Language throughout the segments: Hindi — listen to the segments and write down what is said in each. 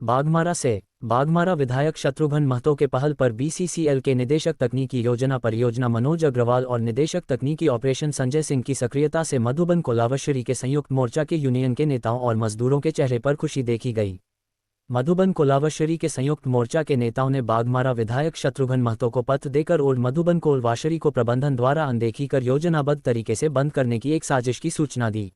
बाघमारा से बाघमारा विधायक शत्रुघ्न महतो के पहल पर बीसीसीएल के निदेशक तकनीकी योजना परियोजना मनोज अग्रवाल और निदेशक तकनीकी ऑपरेशन संजय सिंह की सक्रियता से मधुबन कोलावश्री के संयुक्त मोर्चा के यूनियन के नेताओं और मजदूरों के चेहरे पर खुशी देखी गई। मधुबन कोलावश्री के संयुक्त मोर्चा के नेताओं ने बाघमारा विधायक शत्रुघ्न महतो को पत्र देकर ओल्ड मधुबन कोलवाशरी को प्रबंधन द्वारा अनदेखी कर योजनाबद्ध तरीके से बंद करने की एक साजिश की सूचना दी।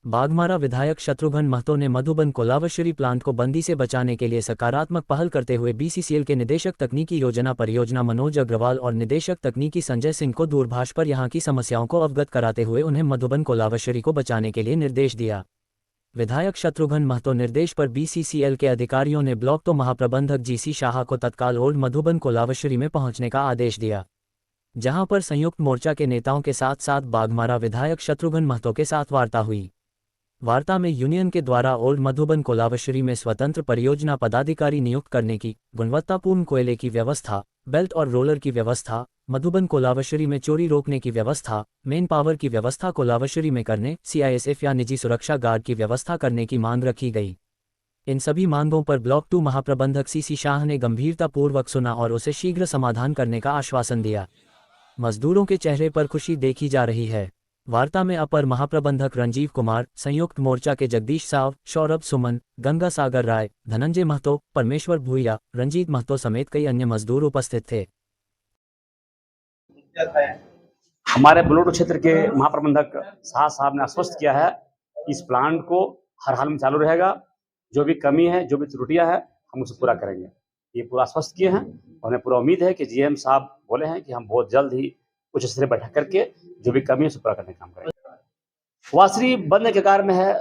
बाघमारा विधायक शत्रुघ्न महतो ने मधुबन कोलावश्री प्लांट को बंदी से बचाने के लिए सकारात्मक पहल करते हुए बीसीसीएल के निदेशक तकनीकी योजना परियोजना मनोज अग्रवाल और निदेशक तकनीकी संजय सिंह को दूरभाष पर यहां की समस्याओं को अवगत कराते हुए उन्हें मधुबन कोलावश्री को बचाने के लिए निर्देश दिया। विधायक शत्रुघ्न महतो निर्देश पर बीसीसीएल के अधिकारियों ने ब्लॉक तो महाप्रबंधक जीसी शाह को तत्काल ओल्ड मधुबन कोलावश्री में पहुंचने का आदेश दिया, जहां पर संयुक्त मोर्चा के नेताओं के साथ साथ बाघमारा विधायक शत्रुघ्न महतो के साथ वार्ता हुई। वार्ता में यूनियन के द्वारा ओल्ड मधुबन कोलावश्री में स्वतंत्र परियोजना पदाधिकारी नियुक्त करने की, गुणवत्तापूर्ण कोयले की व्यवस्था, बेल्ट और रोलर की व्यवस्था, मधुबन कोलावश्री में चोरी रोकने की व्यवस्था, मेन पावर की व्यवस्था कोलावश्री में करने, सीआईएसएफ या निजी सुरक्षा गार्ड की व्यवस्था करने की मांग रखी गई। इन सभी मांगों पर ब्लॉक 2 महाप्रबंधक सीसी शाह ने गंभीरतापूर्वक सुना और उसे शीघ्र समाधान करने का आश्वासन दिया। मजदूरों के चेहरे पर खुशी देखी जा रही है। वार्ता में अपर महाप्रबंधक रंजीव कुमार, संयुक्त मोर्चा के जगदीश साव, सौरभ सुमन, गंगा सागर राय, धनंजय महतो, परमेश्वर भूया, रंजीत महतो समेत कई अन्य मजदूर उपस्थित थे। हमारे ब्लॉक क्षेत्र के महाप्रबंधक शाह साहब ने आश्वस्त किया है इस प्लांट को हर हाल में चालू रहेगा। जो भी कमी है, जो भी त्रुटियां है, हम उसे पूरा करेंगे। ये पूरा आश्वस्त किए हैं। उन्हें पूरा उम्मीद है कि जीएम साहब बोले हैं कि हम बहुत जल्द ही उच्च स्तरीय बैठक करके जो भी कमी है उसे पूरा करने का काम करेंगे। वासरी बंद के कारण में है,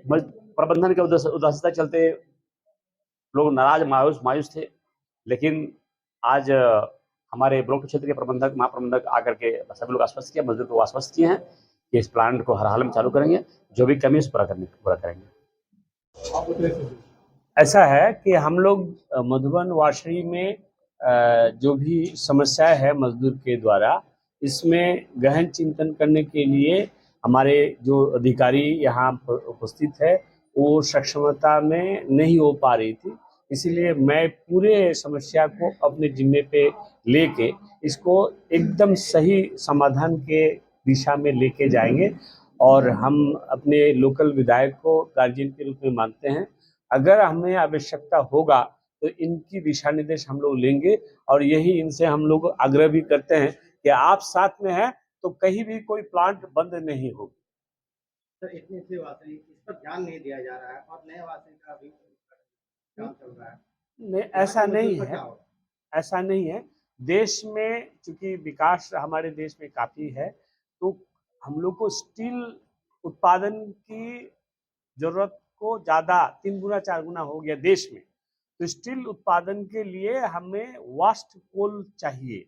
प्रबंधन के उदासीनता चलते लोग नाराज मायूस थे, लेकिन आज हमारे ब्लॉक क्षेत्र के प्रबंधक महाप्रबंधक आकर के सभी लोग आश्वस्त किया, मजदूर को आश्वस्त किए हैं कि इस प्लांट को हर हाल में चालू करेंगे, जो भी कमी है उसे पूरा करेंगे। ऐसा है कि हम लोग मधुबन वाशरी में जो भी समस्या है मजदूर के द्वारा, इसमें गहन चिंतन करने के लिए हमारे जो अधिकारी यहाँ उपस्थित है वो सक्षमता में नहीं हो पा रही थी। इसीलिए मैं पूरे समस्या को अपने जिम्मे पे लेके इसको एकदम सही समाधान के दिशा में लेके जाएंगे और हम अपने लोकल विधायक को गार्जियन के रूप में मानते हैं। अगर हमें आवश्यकता होगा तो इनकी दिशा निर्देश हम लोग लेंगे और यही इनसे हम लोग आग्रह भी करते हैं कि आप साथ में हैं तो कहीं भी कोई प्लांट बंद नहीं होगी। सर, इतने से वासरी इस पर ध्यान नहीं दिया जा रहा है और नए वासरी का भी काम चल रहा है। नहीं, ऐसा नहीं है, ऐसा नहीं है। देश में चूंकि विकास हमारे देश में काफी है, तो हम लोग को स्टील उत्पादन की जरूरत को ज्यादा 3 गुना 4 गुना हो गया देश में। तो स्टील उत्पादन के लिए हमें वास्ट कोल चाहिए,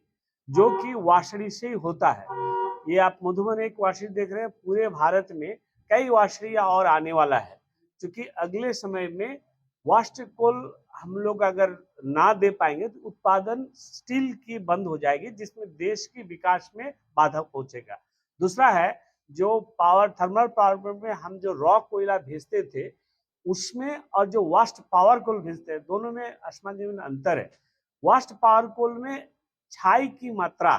जो कि वाशरी से ही होता है। ये आप मधुबन एक वाशरी देख रहे हैं, पूरे भारत में कई वाशरियां और आने वाला है, क्योंकि अगले समय में वास्ट कोल हम लोग अगर ना दे पाएंगे तो उत्पादन स्टील की बंद हो जाएगी, जिसमें देश की विकास में बाधा पहुंचेगा। दूसरा है, जो थर्मल पावर प्लांट में हम जो रॉ कोयला भेजते थे उसमें और जो वास्ट पावर कोल भेजते हैं, दोनों में आसमान जमीन अंतर है। वास्ट पावर कोल में छाई की मात्रा,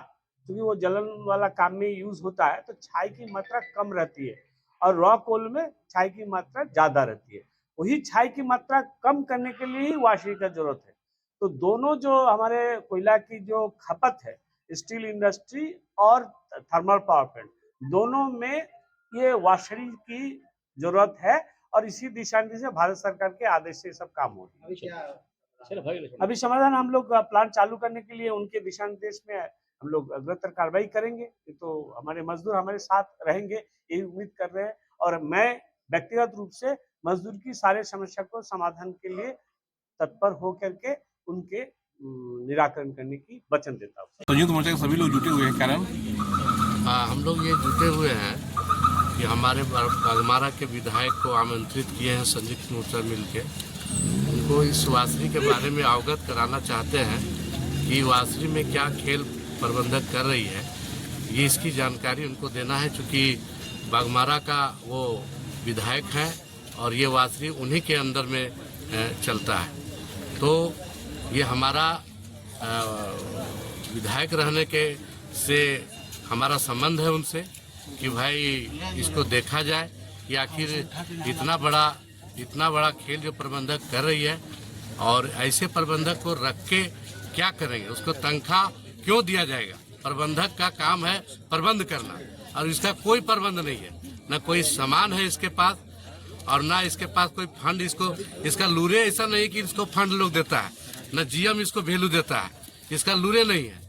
क्योंकि वो जलन वाला काम में यूज होता है, तो छाई की मात्रा कम रहती है और रॉ कोल में छाई की मात्रा ज्यादा रहती है। वही छाई की मात्रा कम करने के लिए ही वाशरी का जरूरत है। तो दोनों जो हमारे कोयला की जो खपत है, स्टील इंडस्ट्री और थर्मल पावर प्लांट, दोनों में ये वाशरी की जरूरत है और इसी दिशा से भारत सरकार के आदेश से सब काम हो रहा है। अभी समाधान हम लोग प्लांट चालू करने के लिए उनके दिशा निर्देश में हम लोग अग्रतर कार्रवाई करेंगे, तो हमारे मजदूर हमारे साथ रहेंगे, यही उम्मीद कर रहे हैं। और मैं व्यक्तिगत रूप से मजदूर की सारे समस्या को समाधान के लिए तत्पर होकर के उनके निराकरण करने की वचन देता हूँ। संयुक्त मोर्चा के सभी लोग जुटे हुए हैं, कारण हम लोग ये जुटे हुए हैं कि हमारे बाघमारा के विधायक को आमंत्रित किए हैं संयुक्त मोर्चा मिलके, उनको इस वासरी के बारे में अवगत कराना चाहते हैं कि वासरी में क्या खेल प्रबंधक कर रही है, ये इसकी जानकारी उनको देना है। चूँकि बाघमारा का वो विधायक है और ये वासरी उन्हीं के अंदर में चलता है। तो ये हमारा विधायक रहने के से हमारा संबंध है उनसे कि भाई इसको देखा जाए कि आखिर इतना बड़ा खेल जो प्रबंधक कर रही है और ऐसे प्रबंधक को रख के क्या करेंगे, उसको तनख्वाह क्यों दिया जाएगा। प्रबंधक का काम है प्रबंध करना और इसका कोई प्रबंध नहीं है, न कोई सामान है इसके पास और ना इसके पास कोई फंड। इसका लूरे ऐसा नहीं कि इसको फंड लोग देता है, न जीएम इसको वैल्यू देता है, इसका लूरे नहीं है,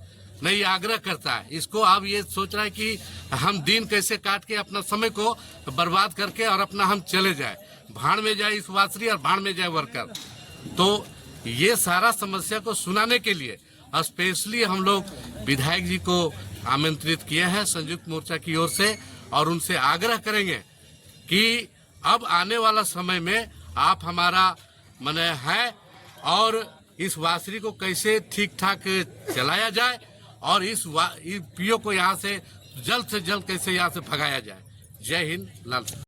न ये आग्रह करता है। इसको अब ये सोच रहा है कि हम दिन कैसे काट के अपना समय को बर्बाद करके और अपना हम चले जाए, भाड़ में जाए इस वासरी और भाड़ में जाए वर्कर। तो ये सारा समस्या को सुनाने के लिए स्पेशली हम लोग विधायक जी को आमंत्रित किए हैं संयुक्त मोर्चा की ओर से और उनसे आग्रह करेंगे कि अब आने वाला समय में आप हमारा मने है और इस वासरी को कैसे ठीक ठाक चलाया जाए और इस पीओ को यहाँ से जल्द कैसे यहाँ से भगाया जाए। जय हिंद, लाल।